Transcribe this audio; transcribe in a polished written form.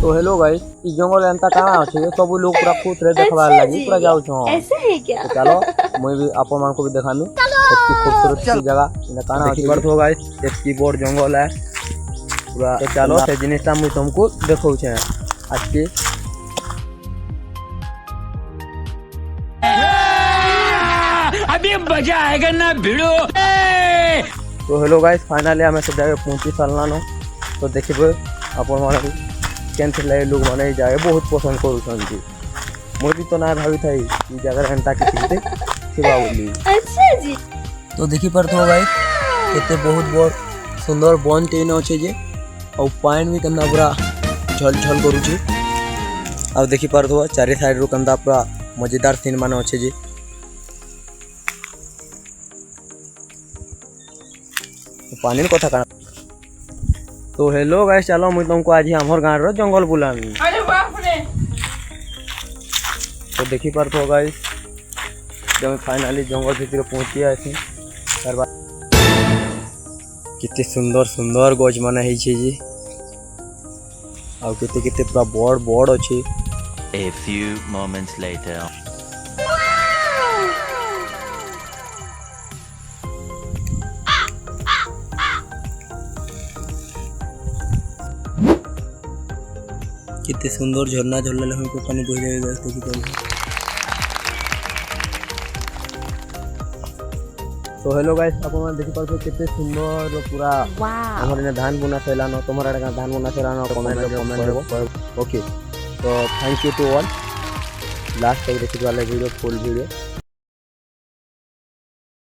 तो hello guys, ई जंगल एंता कहाँ अच्छे सब लोग पूरा खुद रे देखबार लगी पूरा जाऊ छो। ऐसा है क्या? तो चलो मैं भी आप मान को भी दिखामी इतनी खूबसूरत सी जगह इने कहाँ अच्छे पड़तो गाइस। एक कीबोर्ड जंगल है पूरा। तो चलो से जिनिसटा मुई तुमको देखौ छे आज के। अभी मजा आएगा ना भिड़ो। तो हेलो गाइस, फाइनली हमें सब जगह पहुंची सालना नो। तो देखिए अपन माने कैंसिल लाए लोग माने जाए बहुत पसंद करूछन। मोदी तो ना भावी थाई ई जगह घंटा के पीछे थिबा बोली। अच्छा जी। तो देखि परथो गाइस केते बहुत बड़ सुंदर वन टेन अच्छे जे और पानी भी कंदा पूरा झल करू छी। अब देखि परथो चारे साइड रो कंदा पूरा मजेदार सीन माने अच्छे जे। पानी कथा का। तो हेलो गाइस, चलो मुई तुमको आज हमर गाँव रो जंगल बुलामी। अरे बाप रे। तो देखी परथो गाइस जब फाइनली जंगल भीतर पहुंची आसी कितने सुंदर सुंदर गज माने है जी और कितने कितने पूरा बड़ बड़ अच्छे। A few moments later. कितने सुंदर झरना झरना हमको पानी बह जाएगा। तो हेलो गाइस, आप देखि पाछो कितने सुंदर पूरा हमर धान बुना फैलानो तुम्हारा धान बुना फैलानो कमेंट। ओके, तो thank you to all last तक देखि वाला वीडियो फुल वीडियो।